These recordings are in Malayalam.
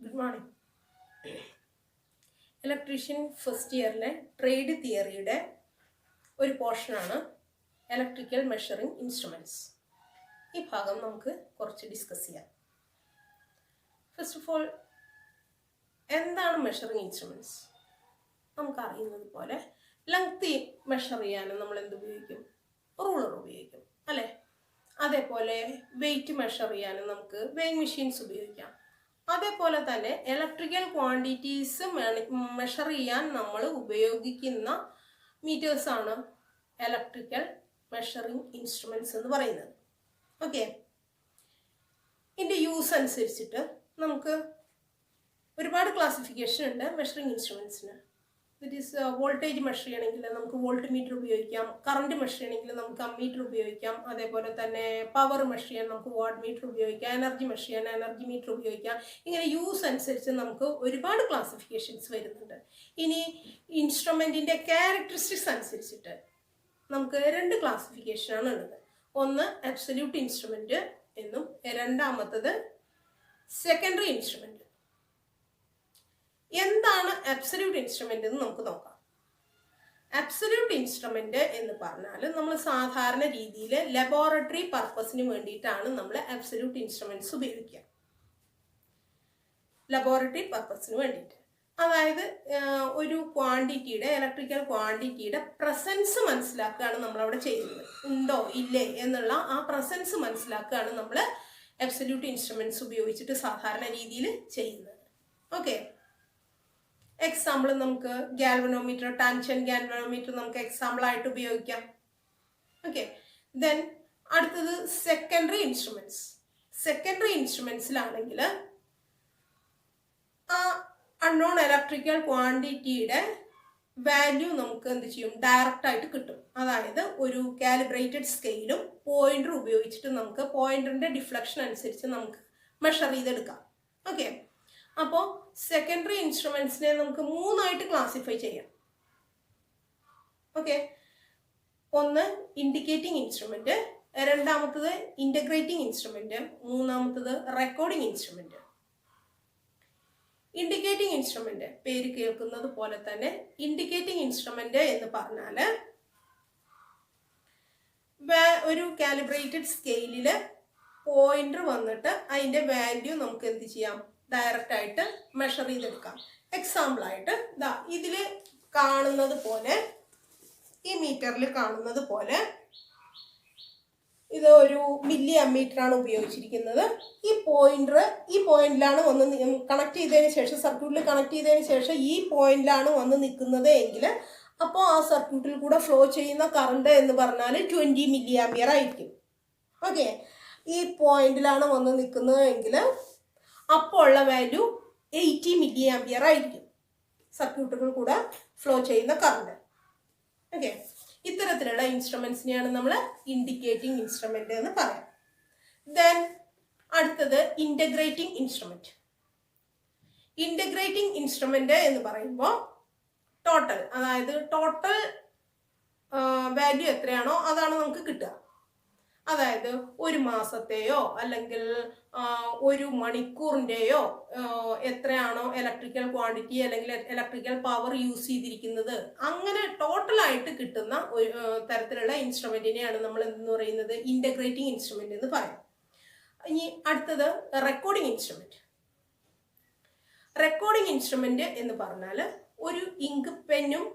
Good morning. ഇലക്ട്രീഷ്യൻ ഫസ്റ്റ് ഇയറിലെ ട്രേഡ് തിയറിയുടെ ഒരു പോർഷനാണ് ഇലക്ട്രിക്കൽ മെഷറിംഗ് ഇൻസ്ട്രുമെൻറ്റ്സ്. ഈ ഭാഗം നമുക്ക് കുറച്ച് ഡിസ്കസ് ചെയ്യാം. ഫസ്റ്റ് ഓഫ് ഓൾ, എന്താണ് മെഷറിംഗ് ഇൻസ്ട്രുമെൻറ്റ്സ്? നമുക്കറിയുന്നത് പോലെ ലെങ്ത് മെഷർ ചെയ്യാനും നമ്മൾ എന്തുപയോഗിക്കും? റൂളർ ഉപയോഗിക്കും, അല്ലേ? അതേപോലെ വെയിറ്റ് മെഷർ ചെയ്യാനും നമുക്ക് വെയിങ് മെഷീൻസ് ഉപയോഗിക്കാം. അതേപോലെ തന്നെ ഇലക്ട്രിക്കൽ ക്വാണ്ടിറ്റീസ് മെഷർ ചെയ്യാൻ നമ്മൾ ഉപയോഗിക്കുന്ന മീറ്റേഴ്സാണ് ഇലക്ട്രിക്കൽ മെഷറിംഗ് ഇൻസ്ട്രുമെൻറ്റ്സ് എന്ന് പറയുന്നത്. ഓക്കെ, ഇതിൻ്റെ യൂസ് അനുസരിച്ചിട്ട് നമുക്ക് ഒരുപാട് ക്ലാസിഫിക്കേഷൻ ഉണ്ട് മെഷറിംഗ് ഇൻസ്ട്രുമെൻറ്റ്സിന്. ദറ്റ് ഈസ് വോൾട്ടേജ് മെഷർ ചെയ്യണമെങ്കിൽ നമുക്ക് വോൾട്ട് മീറ്റർ ഉപയോഗിക്കാം, കറണ്ട് മെഷർ ചെയ്യണമെങ്കിൽ നമുക്ക് അമ്മീറ്റർ ഉപയോഗിക്കാം, അതേപോലെ തന്നെ പവർ മെഷർ ചെയ്യാൻ നമുക്ക് വാട്ട് മീറ്റർ ഉപയോഗിക്കാം, എനർജി മെഷർ ചെയ്യാൻ എനർജി മീറ്റർ ഉപയോഗിക്കാം. ഇങ്ങനെ യൂസ് അനുസരിച്ച് നമുക്ക് ഒരുപാട് ക്ലാസിഫിക്കേഷൻസ് വരുന്നുണ്ട്. ഇനി ഇൻസ്ട്രുമെൻറ്റിൻ്റെ ക്യാരക്ടറിസ്റ്റിക്സ് അനുസരിച്ചിട്ട് നമുക്ക് രണ്ട് ക്ലാസിഫിക്കേഷനാണ് ഉള്ളത്. ഒന്ന് അബ്സല്യൂട്ട് ഇൻസ്ട്രുമെൻറ്റ് എന്നും രണ്ടാമത്തത് സെക്കൻഡറി ഇൻസ്ട്രുമെൻറ്റ്. എന്താണ് അബ്സല്യൂട്ട് ഇൻസ്ട്രുമെന്റ് എന്ന് നമുക്ക് നോക്കാം. അബ്സല്യൂട്ട് ഇൻസ്ട്രുമെന്റ് എന്ന് പറഞ്ഞാൽ നമ്മൾ സാധാരണ രീതിയിൽ ലബോറട്ടറി പർപ്പസിന് വേണ്ടിയിട്ടാണ് നമ്മൾ അബ്സല്യൂട്ട് ഇൻസ്ട്രുമെന്റ്സ് ഉപയോഗിക്കുക. ലബോറട്ടറി പർപ്പസിന് വേണ്ടിയിട്ട്, അതായത് ഒരു ക്വാണ്ടിറ്റിയുടെ ഇലക്ട്രിക്കൽ ക്വാണ്ടിറ്റിയുടെ പ്രസൻസ് മനസ്സിലാക്കുകയാണ് നമ്മളവിടെ ചെയ്യുന്നത്. ഉണ്ടോ ഇല്ലേ എന്നുള്ള ആ പ്രസൻസ് മനസ്സിലാക്കുകയാണ് നമ്മൾ അബ്സല്യൂട്ട് ഇൻസ്ട്രുമെന്റ്സ് ഉപയോഗിച്ചിട്ട് സാധാരണ രീതിയിൽ ചെയ്യുന്നത്. ഓക്കെ, എക്സാമ്പിൾ നമുക്ക് ഗാൽവനോമീറ്റർ, ടാൻഷൻ ഗാൽവനോമീറ്റർ നമുക്ക് എക്സാമ്പിൾ ആയിട്ട് ഉപയോഗിക്കാം. ഓക്കെ, ദെൻ അടുത്തത് സെക്കൻഡറി ഇൻസ്ട്രുമെന്റ്സ്. സെക്കൻഡറി ഇൻസ്ട്രുമെന്റ്സിലാണെങ്കിൽ ആ അൺനോൺ ഇലക്ട്രിക്കൽ ക്വാണ്ടിറ്റിയുടെ വാല്യൂ നമുക്ക് എന്ത് ചെയ്യും? ഡയറക്റ്റ് ആയിട്ട് കിട്ടും. അതായത് ഒരു കാലിബ്രേറ്റഡ് സ്കെയിലും പോയിന്റർ ഉപയോഗിച്ചിട്ട് നമുക്ക് പോയിന്ററിന്റെ ഡിഫ്ലക്ഷൻ അനുസരിച്ച് നമുക്ക് മെഷർ ചെയ്തെടുക്കാം. ഓക്കെ, അപ്പോൾ സെക്കൻഡറി ഇൻസ്ട്രുമെന്റ്സിനെ നമുക്ക് മൂന്നായിട്ട് ക്ലാസിഫൈ ചെയ്യാം. ഓക്കെ, ഒന്ന് ഇൻഡിക്കേറ്റിംഗ് ഇൻസ്ട്രുമെന്റ്, രണ്ടാമത്തത് ഇന്റഗ്രേറ്റിംഗ് ഇൻസ്ട്രുമെന്റ്, മൂന്നാമത്തത് റെക്കോർഡിംഗ് ഇൻസ്ട്രുമെന്റ്. ഇൻഡിക്കേറ്റിംഗ് ഇൻസ്ട്രുമെന്റ് പേര് കേൾക്കുന്നത് പോലെ തന്നെ ഇൻഡിക്കേറ്റിംഗ് ഇൻസ്ട്രുമെന്റ് എന്ന് പറഞ്ഞാൽ ഒരു കാലിബ്രേറ്റഡ് സ്കെയിലില് പോയിന്റർ വന്നിട്ട് അതിന്റെ വാല്യൂ നമുക്ക് എന്ത് ചെയ്യാം? ഡയറക്റ്റ് ആയിട്ട് മെഷർ ചെയ്തെടുക്കാം. എക്സാമ്പിൾ ആയിട്ട് ഇതാ ഇതിൽ കാണുന്നത് പോലെ, ഈ മീറ്ററിൽ കാണുന്നത് പോലെ ഇത് ഒരു മില്ലി അമ്മീറ്റർ ആണ് ഉപയോഗിച്ചിരിക്കുന്നത്. ഈ പോയിന്റിലാണ് വന്ന് കണക്ട് ചെയ്തതിന് ശേഷം, സർക്യൂട്ടിൽ കണക്ട് ചെയ്തതിന് ശേഷം ഈ പോയിന്റിലാണ് വന്ന് നിൽക്കുന്നത് എങ്കിൽ അപ്പോൾ ആ സർക്യൂട്ടിൽ കൂടെ ഫ്ലോ ചെയ്യുന്ന കറണ്ട് എന്ന് പറഞ്ഞാൽ 20 മില്ലി ആംപിയർ ആയിരിക്കും. ഓക്കെ, ഈ പോയിന്റിലാണ് വന്ന് നിൽക്കുന്നത് എങ്കിൽ അപ്പോൾ ഉള്ള വാല്യൂ 80 മില്ലി ആംപിയർ ആയിരിക്കും സർക്യൂട്ടുകൾ കൂടെ ഫ്ലോ ചെയ്യുന്ന കറണ്ട്. ഓക്കെ, ഇത്തരത്തിലുള്ള ഇൻസ്ട്രുമെന്റ്സിനെയാണ് നമ്മൾ ഇൻഡിക്കേറ്റിംഗ് ഇൻസ്ട്രുമെന്റ് എന്ന് പറയാം. ദെൻ അടുത്തത് ഇന്റഗ്രേറ്റിംഗ് ഇൻസ്ട്രുമെന്റ്. ഇന്റഗ്രേറ്റിംഗ് ഇൻസ്ട്രുമെന്റ് എന്ന് പറയുമ്പോൾ ടോട്ടൽ, അതായത് ടോട്ടൽ വാല്യൂ എത്രയാണോ അതാണ് നമുക്ക് കിട്ടുക. അതായത് ഒരു മാസത്തെയോ അല്ലെങ്കിൽ ഒരു മണിക്കൂറിൻ്റെയോ എത്രയാണോ ഇലക്ട്രിക്കൽ ക്വാണ്ടിറ്റി അല്ലെങ്കിൽ ഇലക്ട്രിക്കൽ പവർ യൂസ് ചെയ്തിരിക്കുന്നത്, അങ്ങനെ ടോട്ടലായിട്ട് കിട്ടുന്ന ഒരു തരത്തിലുള്ള ഇൻസ്ട്രുമെന്റിനെയാണ് നമ്മൾ എന്ന് പറയുന്നത് ഇന്റഗ്രേറ്റിംഗ് ഇൻസ്ട്രുമെന്റ് എന്ന് പറയാം. ഇനി അടുത്തത് റെക്കോർഡിംഗ് ഇൻസ്ട്രുമെന്റ്. റെക്കോർഡിംഗ് ഇൻസ്ട്രുമെന്റ് എന്ന് പറഞ്ഞാൽ ഒരു ഇങ്ക് പെന്നും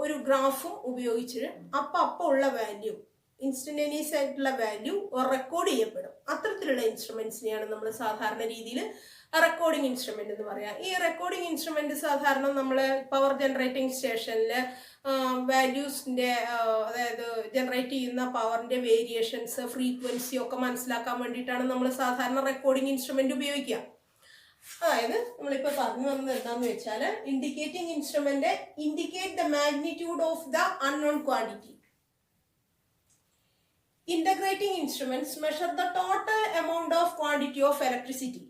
ഒരു ഗ്രാഫും ഉപയോഗിച്ച് അപ്പോൾ ഉള്ള വാല്യൂ, ഇൻസ്റ്റന്റേനിയസ് ആയിട്ടുള്ള വാല്യൂ റെക്കോർഡ് ചെയ്യപ്പെടും. അത്തരത്തിലുള്ള ഇൻസ്ട്രുമെന്റ്സിനെയാണ് നമ്മൾ സാധാരണ രീതിയിൽ റെക്കോർഡിംഗ് ഇൻസ്ട്രുമെന്റ് എന്ന് പറയാം. ഈ റെക്കോർഡിംഗ് ഇൻസ്ട്രുമെന്റ് സാധാരണ നമ്മൾ പവർ ജനറേറ്റിംഗ് സ്റ്റേഷനിൽ വാല്യൂസിന്റെ, അതായത് ജനറേറ്റ് ചെയ്യുന്ന പവറിന്റെ വേരിയേഷൻസ്, ഫ്രീക്വൻസി ഒക്കെ മനസ്സിലാക്കാൻ വേണ്ടിയിട്ടാണ് നമ്മൾ സാധാരണ റെക്കോർഡിംഗ് ഇൻസ്ട്രുമെന്റ് ഉപയോഗിക്കുക. അതായത് നമ്മളിപ്പോൾ പറഞ്ഞു വന്നത് എന്താണെന്ന് വെച്ചാൽ, indicating instrument indicate the magnitude of the unknown quantity. Integrating instruments measure the total amount of quantity of electricity.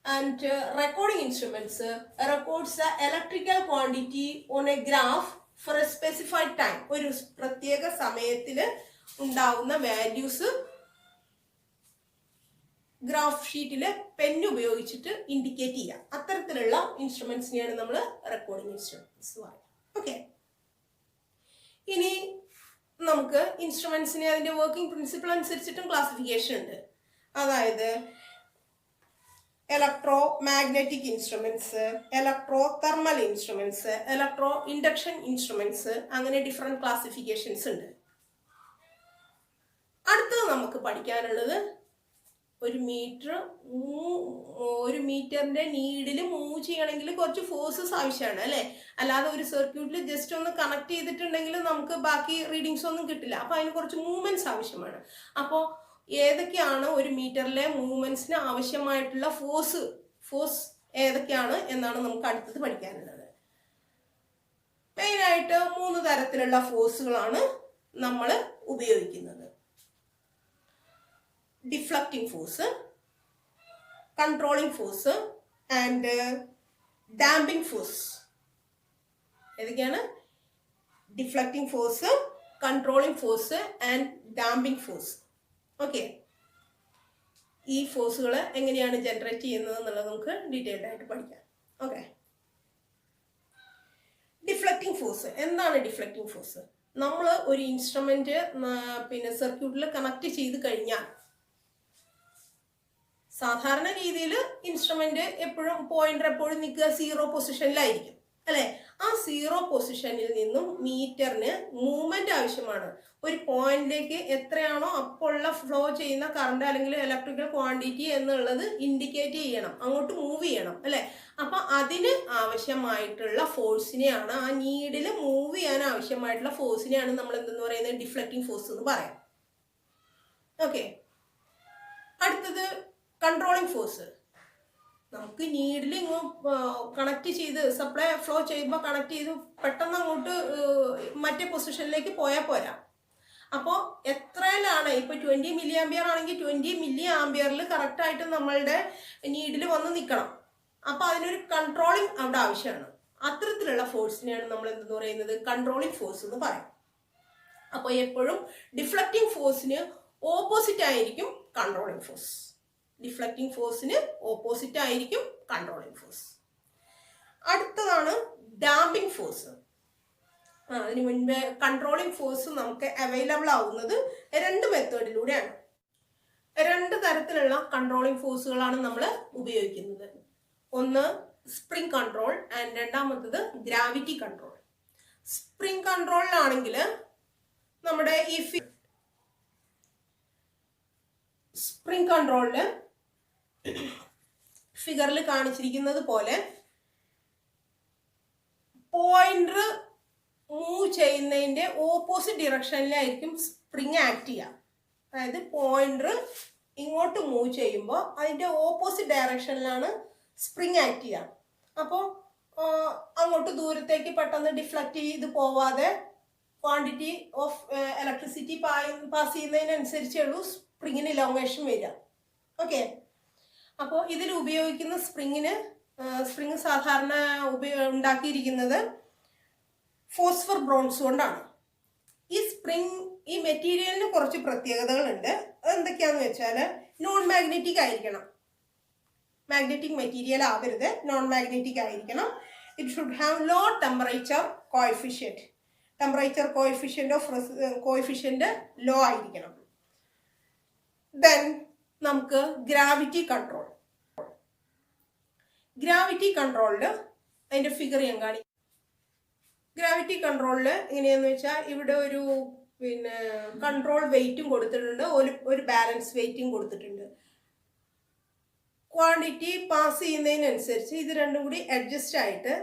And recording instruments records the electrical quantity on a graph for a specified time. ഒരു പ്രത്യേക സമയത്തിൽ ഉണ്ടാവുന്ന വാല്യൂസ് ഗ്രാഫ് ഷീറ്റിൽ പെൻ ഉപയോഗിച്ചിട്ട് ഇൻഡിക്കേറ്റ് ചെയ്യാം. അത്തരത്തിലുള്ള ഇൻസ്ട്രുമെന്റ്സിനെയാണ് നമ്മൾ റെക്കോർഡിംഗ് ഇൻസ്ട്രുമെന്റ്സ് പറയുക. ഓക്കെ, ഇനി നമുക്ക് ഇൻസ്ട്രുമെന്റ്സിനെ അതിന്റെ വർക്കിംഗ് പ്രിൻസിപ്പിൾ അനുസരിച്ചിട്ടും ക്ലാസിഫിക്കേഷൻ ഉണ്ട്. അതായത് electro magnetic instruments, electro thermal instruments, electro induction instruments, അങ്ങനെ ഡിഫറെന്റ് ക്ലാസിഫിക്കേഷൻസ് ഉണ്ട്. അടുത്തത് നമുക്ക് പഠിക്കാനുള്ളത് ഒരു മീറ്ററിന്റെ നീഡിൽ മൂവ് ചെയ്യണമെങ്കിൽ കുറച്ച് ഫോഴ്സസ് ആവശ്യമാണ് അല്ലേ. അല്ലാതെ ഒരു സർക്യൂട്ടിൽ ജസ്റ്റ് ഒന്ന് കണക്ട് ചെയ്തിട്ടുണ്ടെങ്കിൽ നമുക്ക് ബാക്കി റീഡിങ്സ് ഒന്നും കിട്ടില്ല. അപ്പോൾ അതിന് കുറച്ച് മൂവ്മെന്റ്സ് ആവശ്യമാണ്. അപ്പോൾ ഏതൊക്കെയാണ് ഒരു മീറ്ററിലെ മൂവ്മെന്റ്സിന് ആവശ്യമായിട്ടുള്ള ഫോഴ്സ് ഏതൊക്കെയാണ് എന്നാണ് നമുക്ക് അടുത്തത് പഠിക്കാനുള്ളത്. മെയിനായിട്ട് 3 തരത്തിലുള്ള ഫോഴ്സുകളാണ് നമ്മൾ ഉപയോഗിക്കുന്നത്. Deflecting force, controlling force and damping force. ഏതൊക്കെയാണ്? Deflecting force, controlling force and damping force. Okay, ഈ ഫോഴ്സുകൾ എങ്ങനെയാണ് ജനറേറ്റ് ചെയ്യുന്നത് എന്നുള്ളത് നമുക്ക് ഡീറ്റെയിൽഡ് ആയിട്ട് പഠിക്കാം. ഓക്കെ, ഡിഫ്ലക്റ്റിംഗ് ഫോഴ്സ് എന്താണ്? ഡിഫ്ലക്റ്റിംഗ് ഫോഴ്സ് നമ്മൾ ഒരു ഇൻസ്ട്രുമെന്റ് സർക്യൂട്ടിൽ കണക്ട് ചെയ്ത് കഴിഞ്ഞാൽ സാധാരണ രീതിയിൽ ഇൻസ്ട്രുമെന്റ് പോയിന്റർ എപ്പോഴും നിൽക്കുക 0 പൊസിഷനിലായിരിക്കും അല്ലെ. ആ 0 പൊസിഷനിൽ നിന്നും മീറ്ററിന് മൂവ്മെന്റ് ആവശ്യമാണ്. ഒരു പോയിന്റിലേക്ക് എത്രയാണോ അപ്പോൾ ഉള്ള ഫ്ലോ ചെയ്യുന്ന കറണ്ട് അല്ലെങ്കിൽ ഇലക്ട്രിക്കൽ ക്വാണ്ടിറ്റി എന്നുള്ളത് ഇൻഡിക്കേറ്റ് ചെയ്യണം, അങ്ങോട്ട് മൂവ് ചെയ്യണം അല്ലെ. അപ്പൊ അതിന് ആവശ്യമായിട്ടുള്ള ഫോഴ്സിനെയാണ്, ആ നീഡിൽ മൂവ് ചെയ്യാൻ ആവശ്യമായിട്ടുള്ള ഫോഴ്സിനെയാണ് നമ്മൾ എന്തെന്ന് പറയുന്നത്? ഡിഫ്ലക്റ്റിംഗ് ഫോഴ്സ് എന്ന് പറയാം. ഓക്കെ, അടുത്തത് കൺട്രോളിംഗ് ഫോഴ്സ്. നമുക്ക് നീഡിൽ കണക്ട് ചെയ്ത് സപ്ലൈ ഫ്ലോ ചെയ്യുമ്പോൾ കണക്ട് ചെയ്ത് പെട്ടെന്ന് അങ്ങോട്ട് മറ്റേ പൊസിഷനിലേക്ക് പോയാൽ പോരാ. അപ്പോൾ എത്രയിലാണ് ഇപ്പോൾ 20 മില്ലി ആംപിയർ ആണെങ്കിൽ 20 മില്ലി ആംപിയറിൽ കറക്റ്റായിട്ട് നമ്മളുടെ നീഡിൽ വന്ന് നിൽക്കണം. അപ്പോൾ അതിനൊരു കൺട്രോളിങ് അവിടെ ആവശ്യമാണ്. അത്തരത്തിലുള്ള ഫോഴ്സിനെയാണ് നമ്മൾ എന്തെന്ന് പറയുന്നത്? കൺട്രോളിങ് ഫോഴ്സ് എന്ന് പറയും. അപ്പോൾ എപ്പോഴും ഡിഫ്ലക്റ്റിംഗ് ഫോഴ്സിന് ഓപ്പോസിറ്റ് ആയിരിക്കും കൺട്രോളിങ് ഫോഴ്സ്. ഡിഫ്ലക്റ്റിംഗ് ഫോഴ്സിന് ഓപ്പോസിറ്റ് ആയിരിക്കും കൺട്രോളിംഗ് ഫോഴ്സ്. അടുത്തതാണ് ഡാമ്പിംഗ് ഫോഴ്സ്. അതിന് മുൻപേ കൺട്രോളിംഗ് ഫോഴ്സ് നമുക്ക് അവൈലബിൾ ആവുന്നത് 2 മെത്തേഡിലൂടെയാണ്. 2 തരത്തിലുള്ള കൺട്രോളിംഗ് ഫോഴ്സുകളാണ് നമ്മൾ ഉപയോഗിക്കുന്നത്. ഒന്ന് സ്പ്രിംഗ് കൺട്രോൾ ആൻഡ് രണ്ടാമത്തത് ഗ്രാവിറ്റി കൺട്രോൾ. സ്പ്രിംഗ് കൺട്രോളിലാണെങ്കിൽ നമ്മുടെ ഈ സ്പ്രിംഗ് കൺട്രോളില് ഫിഗറിൽ കാണിച്ചിരിക്കുന്നത് പോലെ പോയിന്റർ മൂവ് ചെയ്യുന്നതിന്റെ ഓപ്പോസിറ്റ് ഡിറക്ഷനിലായിരിക്കും സ്പ്രിങ് ആക്ട് ചെയ്യുക. അതായത് പോയിന്റർ ഇങ്ങോട്ട് മൂവ് ചെയ്യുമ്പോൾ അതിന്റെ ഓപ്പോസിറ്റ് ഡയറക്ഷനിലാണ് സ്പ്രിങ് ആക്ട് ചെയ്യുക. അപ്പോൾ അങ്ങോട്ട് ദൂരത്തേക്ക് പെട്ടെന്ന് ഡിഫ്ലക്റ്റ് ചെയ്ത് പോവാതെ ക്വാണ്ടിറ്റി ഓഫ് ഇലക്ട്രിസിറ്റി പാസ് ചെയ്യുന്നതിനനുസരിച്ചേ ഉള്ളൂ സ്പ്രിങ്ങിന് ഇലോങ്ങേഷൻ വരിക. ഓക്കെ, അപ്പോൾ ഇതിൽ ഉപയോഗിക്കുന്ന സ്പ്രിങ് സാധാരണ ഉണ്ടാക്കിയിരിക്കുന്നത് ഫോസ്ഫർ ബ്രോൺസ് കൊണ്ടാണ്. ഈ മെറ്റീരിയലിന് കുറച്ച് പ്രത്യേകതകളുണ്ട്. അതെന്തൊക്കെയാണെന്ന് വെച്ചാൽ നോൺ മാഗ്നറ്റിക് ആയിരിക്കണം. മാഗ്നറ്റിക് മെറ്റീരിയൽ ആവരുത്, നോൺ മാഗ്നറ്റിക് ആയിരിക്കണം. It should have low temperature coefficient. Temperature coefficient low ആയിരിക്കണം. ദെൻ നമുക്ക് ഗ്രാവിറ്റി കൺട്രോൾ. ഗ്രാവിറ്റി കൺട്രോളില് അതിന്റെ ഫിഗർ ഞാൻ കാണിക്കും. ഗ്രാവിറ്റി കൺട്രോളില് എങ്ങനെയാന്ന് വെച്ചാൽ ഇവിടെ ഒരു കൺട്രോൾ വെയിറ്റും കൊടുത്തിട്ടുണ്ട്, ഒരു ബാലൻസ് വെയിറ്റും കൊടുത്തിട്ടുണ്ട്. ക്വാണ്ടിറ്റി പാസ് ചെയ്യുന്നതിനനുസരിച്ച് ഇത് രണ്ടും കൂടി അഡ്ജസ്റ്റ് ആയിട്ട്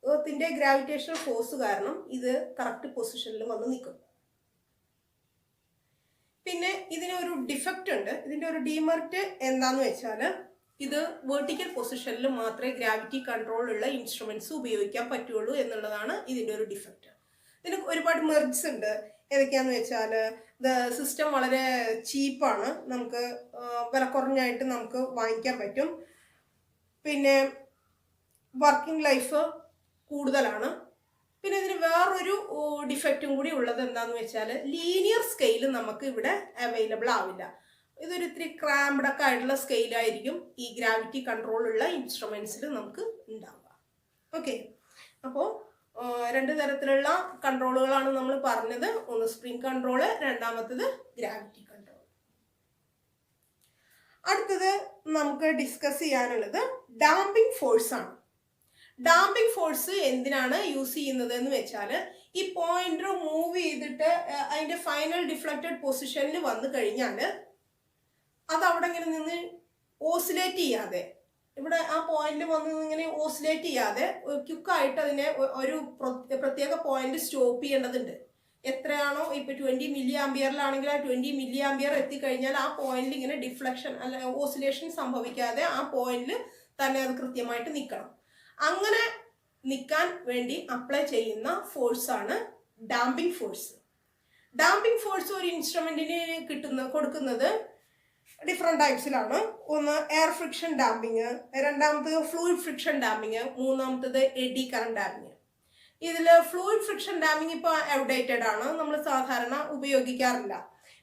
എർത്തിന്റെ ഗ്രാവിറ്റേഷണൽ ഫോഴ്സ് കാരണം ഇത് കറക്റ്റ് പൊസിഷനിൽ വന്ന് നിൽക്കും. പിന്നെ ഇതിനൊരു ഡിഫക്റ്റ് ഉണ്ട്. ഇതിന്റെ ഒരു ഡിമെറിറ്റ് എന്താന്ന് വെച്ചാൽ ഇത് വെർട്ടിക്കൽ പൊസിഷനിൽ മാത്രമേ ഗ്രാവിറ്റി കൺട്രോൾ ഉള്ള ഇൻസ്ട്രുമെന്റ്സ് ഉപയോഗിക്കാൻ പറ്റുള്ളൂ എന്നുള്ളതാണ് ഇതിന്റെ ഒരു ഡിഫക്റ്റ്. ഇതിന് ഒരുപാട് മെറിറ്റ്സ് ഉണ്ട്. ഏതൊക്കെയാന്ന് വെച്ചാൽ സിസ്റ്റം വളരെ ചീപ്പാണ്, നമുക്ക് വില കുറഞ്ഞായിട്ട് നമുക്ക് വാങ്ങിക്കാൻ പറ്റും. പിന്നെ വർക്കിംഗ് ലൈഫ് കൂടുതലാണ്. പിന്നെ ഇതിന് വേറൊരു ഡിഫക്റ്റും കൂടി ഉള്ളത് എന്താന്ന് വെച്ചാൽ ലീനിയർ സ്കെയിൽ നമുക്ക് ഇവിടെ അവൈലബിൾ ആവില്ല. ഇതൊരു ഇത്തിരി ക്രാംഡൊക്കെ ആയിട്ടുള്ള സ്കെയിലായിരിക്കും ഈ ഗ്രാവിറ്റി കൺട്രോളുള്ള ഇൻസ്ട്രുമെൻസിൽ നമുക്ക് ഉണ്ടാവുക. ഓക്കെ, അപ്പോൾ രണ്ട് തരത്തിലുള്ള കൺട്രോളുകളാണ് നമ്മൾ പറഞ്ഞത്. ഒന്ന് സ്പ്രിംഗ് കൺട്രോള്, രണ്ടാമത്തത് ഗ്രാവിറ്റി കൺട്രോൾ. അടുത്തത് നമുക്ക് ഡിസ്കസ് ചെയ്യാനുള്ളത് ഡാമ്പിംഗ് ഫോഴ്സ് ആണ്. ഡാമ്പിംഗ് ഫോഴ്സ് എന്തിനാണ് യൂസ് ചെയ്യുന്നത് എന്ന് വെച്ചാൽ, ഈ പോയിന്റർ മൂവ് ചെയ്തിട്ട് അതിന്റെ ഫൈനൽ ഡിഫ്ലക്റ്റഡ് പൊസിഷനിൽ വന്നു കഴിഞ്ഞാൽ അത് അവിടെ ഇങ്ങനെ നിന്ന് ഓസിലേറ്റ് ചെയ്യാതെ, ഇവിടെ ആ പോയിന്റിൽ വന്ന് ഇങ്ങനെ ഓസിലേറ്റ് ചെയ്യാതെ ക്വിക്കായിട്ട് അതിനെ ഒരു പ്രത്യേക പോയിന്റ് സ്റ്റോപ്പ് ചെയ്യേണ്ടതുണ്ട്. എത്രയാണോ ഇപ്പൊ 20 മില്ലി ആംബിയറിലാണെങ്കിൽ ആ 20 മില്ലി ആംബിയർ എത്തിക്കഴിഞ്ഞാൽ ആ പോയിന്റിൽ ഇങ്ങനെ ഡിഫ്ലക്ഷൻ അല്ല ഓസിലേഷൻ സംഭവിക്കാതെ ആ പോയിന്റിൽ തന്നെ അത് കൃത്യമായിട്ട് നിൽക്കണം. അങ്ങനെ നിൽക്കാൻ വേണ്ടി അപ്ലൈ ചെയ്യുന്ന ഫോഴ്സാണ് ഡാമ്പിംഗ് ഫോഴ്സ്. ഡാമ്പിംഗ് ഫോഴ്സ് ഒരു ഇൻസ്ട്രുമെന്റിന് കൊടുക്കുന്നത് ഡിഫറെന്റ് ടൈപ്സിലാണ്. ഒന്ന് എയർ ഫ്രിക്ഷൻ ഡാമ്പിങ്, രണ്ടാമത്തത് ഫ്ലൂയിഡ് ഫ്രിക്ഷൻ ഡാമ്പിങ്, മൂന്നാമത്തത് എഡി കറന്റ് ഡാമ്പിങ്. ഇതിൽ ഫ്ലൂയിഡ് ഫ്രിക്ഷൻ ഡാമ്പിങ് ഇപ്പോൾ ഔട്ട്ഡേറ്റഡ് ആണ്, നമ്മൾ സാധാരണ ഉപയോഗിക്കാറില്ല.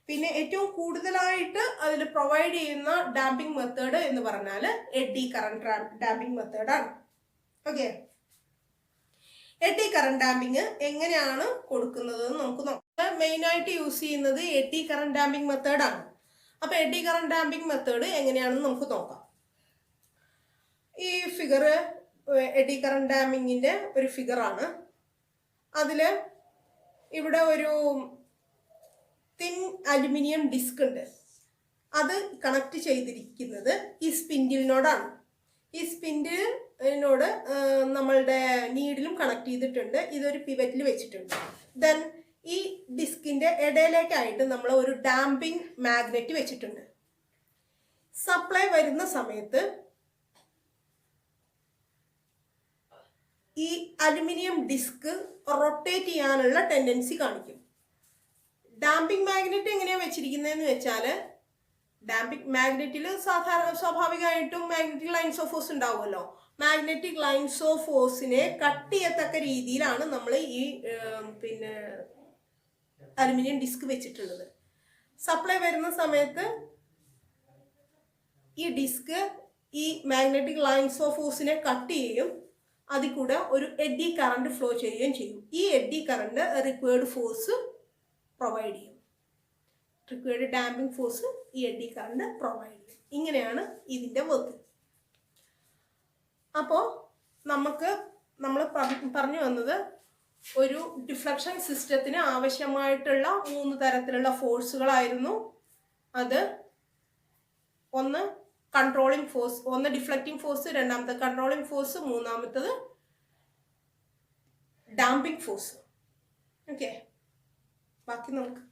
പിന്നെ ഏറ്റവും കൂടുതലായിട്ട് അതിൽ പ്രൊവൈഡ് ചെയ്യുന്ന ഡാമ്പിംഗ് മെത്തേഡ് എന്ന് പറഞ്ഞാൽ എഡി കറന്റ് ഡാമ്പിംഗ് മെത്തേഡാണ്. ഓക്കെ, എഡി കറന്റ് ഡാമ്പിങ് എങ്ങനെയാണ് കൊടുക്കുന്നത് നമുക്ക് നോക്കാം. മെയിനായിട്ട് യൂസ് ചെയ്യുന്നത് എഡി കറന്റ് ഡാമ്പിംഗ് മെത്തേഡാണ്. അപ്പൊ എഡി കറന്റ് ഡാമ്പിംഗ് മെത്തേഡ് എങ്ങനെയാണെന്ന് നമുക്ക് നോക്കാം. ഈ ഫിഗർ എഡി കറന്റ് ഡാമ്പിങ്ങിന്റെ ഒരു ഫിഗറാണ്. അതില് ഇവിടെ ഒരു തിൻ അലുമിനിയം ഡിസ്ക് ഉണ്ട്. അത് കണക്ട് ചെയ്തിരിക്കുന്നത് ഈ സ്പിൻഡിലിനോടാണ്. ഈ സ്പിൻഡിലിനോട് നമ്മളുടെ നീഡിലും കണക്ട് ചെയ്തിട്ടുണ്ട്. ഇതൊരു പിവറ്റിൽ വെച്ചിട്ടുണ്ട്. ദെൻ ഈ ഡിസ്കിന്റെ ഇടയിലേക്കായിട്ട് നമ്മൾ ഒരു ഡാമ്പിംഗ് മാഗ്നറ്റ് വെച്ചിട്ടുണ്ട്. സപ്ലൈ വരുന്ന സമയത്ത് ഈ അലുമിനിയം ഡിസ്ക് റൊട്ടേറ്റ് ചെയ്യാനുള്ള ടെൻഡൻസി കാണിക്കും. ഡാമ്പിംഗ് മാഗ്നറ്റ് എങ്ങനെയാണ് വെച്ചിരിക്കുന്നതെന്ന് വെച്ചാൽ, ഡാമ്പിംഗ് മാഗ്നറ്റിൽ സ്വാഭാവികമായിട്ടും മാഗ്നറ്റിക് ലൈൻസ് ഓഫ് ഫോഴ്സ് ഉണ്ടാവുമല്ലോ. മാഗ്നറ്റിക് ലൈൻസ് ഓഫ് ഫോഴ്സിനെ കട്ട് ചെയ്യത്തക്ക രീതിയിലാണ് നമ്മൾ ഈ അലുമിനിയം ഡിസ്ക് വെച്ചിട്ടുള്ളത്. സപ്ലൈ വരുന്ന സമയത്ത് ഈ ഡിസ്ക് ഈ മാഗ്നറ്റിക് ലൈൻസ് ഓഫ് ഫോഴ്സിനെ കട്ട് ചെയ്യും. അതിൽ കൂടെ ഒരു എഡി കറണ്ട് ഫ്ലോ ചെയ്യുകയും ചെയ്യും. ഈ AD current required force provide ചെയ്യും. റിക്വയർഡ് ഡാമ്പിംഗ് ഫോഴ്സ് ഈ എഡി കറണ്ട് പ്രൊവൈഡ് ചെയ്യും. ഇങ്ങനെയാണ് ഇതിൻ്റെ വർക്ക്. അപ്പോൾ നമ്മൾ പറഞ്ഞു വന്നത് ഒരു ഡിഫ്ലക്ഷൻ സിസ്റ്റത്തിന് ആവശ്യമായിട്ടുള്ള 3 തരത്തിലുള്ള ഫോഴ്സുകളായിരുന്നു. അത് ഒന്ന് കൺട്രോളിംഗ് ഫോഴ്സ്, ഒന്ന് ഡിഫ്ലക്റ്റിംഗ് ഫോഴ്സ്, രണ്ടാമത്തെ കൺട്രോളിംഗ് ഫോഴ്സ്, മൂന്നാമത്തത് ഡാമ്പിംഗ് ഫോഴ്സ്. ഓക്കെ, ബാക്കി നമുക്ക്